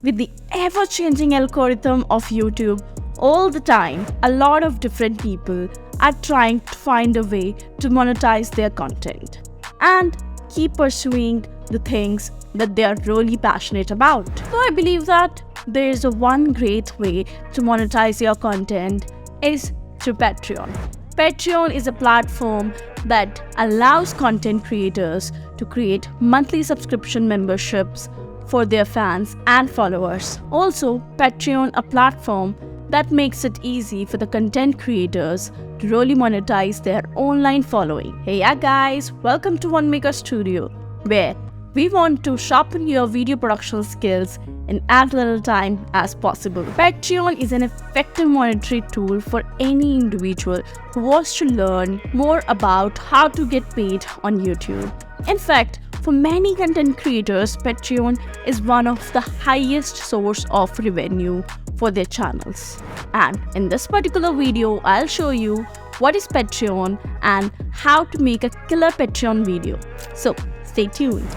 With the ever-changing algorithm of YouTube, all the time, a lot of different people are trying to find a way to monetize their content and keep pursuing the things that they are really passionate about. So I believe that there is one great way to monetize your content is through Patreon. Patreon is a platform that allows content creators to create monthly subscription memberships for their fans and followers. Also, Patreon, a platform that makes it easy for the content creators to really monetize their online following. Hey guys, welcome to Onemaker Studio, where we want to sharpen your video production skills in as little time as possible. Patreon is an effective monetary tool for any individual who wants to learn more about how to get paid on YouTube. In fact, for many content creators, Patreon is one of the highest source of revenue for their channels. And in this particular video, I'll show you what is Patreon and how to make a killer Patreon video. So stay tuned.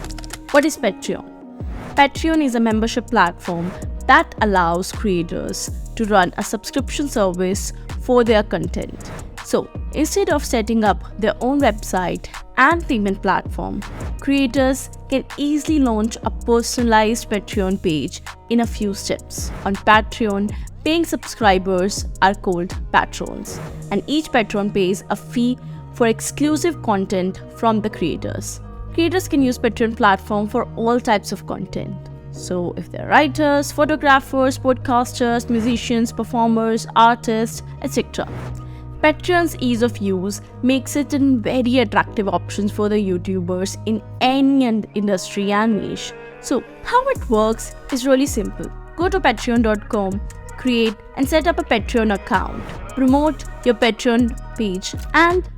What is Patreon? Patreon is a membership platform that allows creators to run a subscription service for their content. So instead of setting up their own website and payment platform, creators can easily launch a personalized Patreon page in a few steps. On Patreon, paying subscribers are called patrons, and each patron pays a fee for exclusive content from the creators. Creators can use Patreon platform for all types of content. So if they're writers, photographers, podcasters, musicians, performers, artists, etc. Patreon's ease of use makes it a very attractive option for the YouTubers in any industry and niche. So how it works is really simple. Go to patreon.com, create and set up a Patreon account, promote your Patreon page and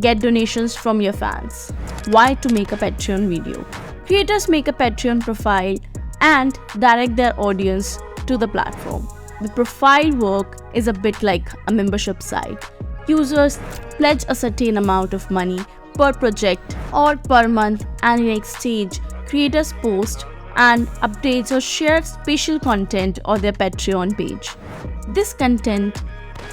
get donations from your fans. Why to make a Patreon video? Creators make a Patreon profile and direct their audience to the platform. The profile work is a bit like a membership site. Users pledge a certain amount of money per project or per month, and in exchange, creators post and updates or share special content on their Patreon page. This content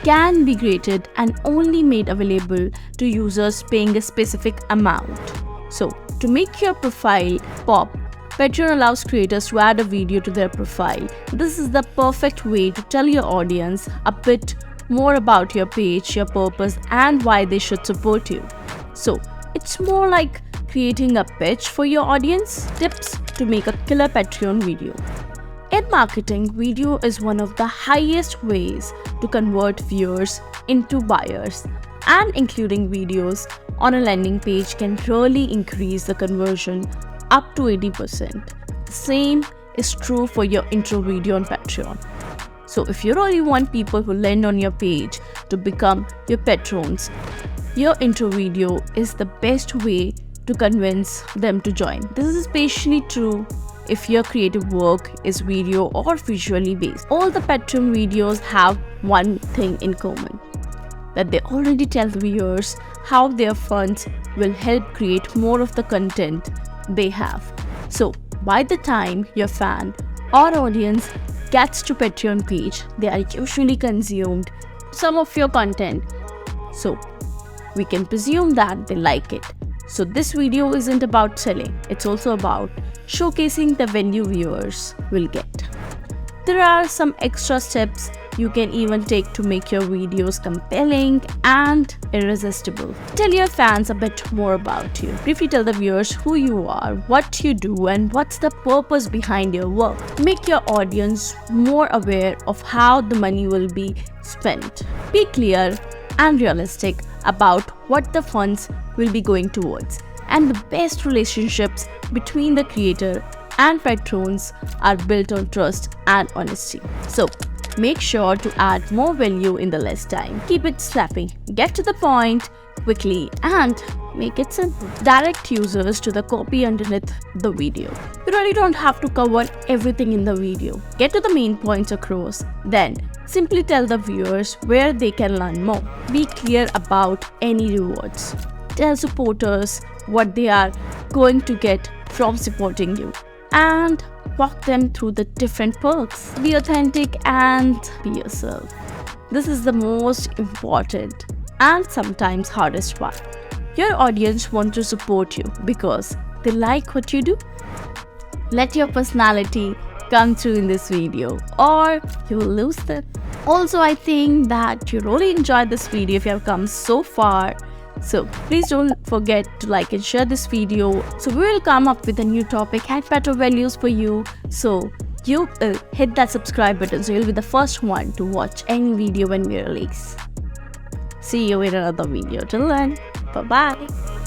can be graded and only made available to users paying a specific amount. So, to make your profile pop, Patreon allows creators to add a video to their profile. This is the perfect way to tell your audience a bit more about your page, your purpose, and why they should support you. So, it's more like creating a pitch for your audience. Tips to make a killer Patreon video. In marketing, video is one of the highest ways to convert viewers into buyers, and including videos on a landing page can really increase the conversion up to 80%. The same is true for your intro video on Patreon. So if you really want people who land on your page to become your patrons, your intro video is the best way to convince them to join. This is especially true if your creative work is video or visually based. All the Patreon videos have one thing in common, that they already tell the viewers how their funds will help create more of the content they have. So by the time your fan or audience gets to Patreon page, they are usually consumed some of your content. So we can presume that they like it. So this video isn't about selling, it's also about showcasing the value viewers will get. There are some extra steps you can even take to make your videos compelling and irresistible. Tell your fans a bit more about you. Briefly tell the viewers who you are, what you do, and what's the purpose behind your work. Make your audience more aware of how the money will be spent. Be clear and realistic about what the funds will be going towards. And the best relationships between the creator and patrons are built on trust and honesty. So make sure to add more value in the less time. Keep it snappy, get to the point quickly, and make it simple. Direct users to the copy underneath the video. You really don't have to cover everything in the video. Get to the main points across, then simply tell the viewers where they can learn more. Be clear about any rewards. Tell supporters what they are going to get from supporting you. And walk them through the different perks. Be authentic and be yourself. This is the most important and sometimes hardest part. Your audience wants to support you because they like what you do. Let your personality come through in this video or you will lose them. Also, I think that you really enjoyed this video if you have come so far. So please don't forget to like and share this video. So we will come up with a new topic and better values for you. So you hit that subscribe button so you'll be the first one to watch any video when we release. See you in another video. Till then, bye bye.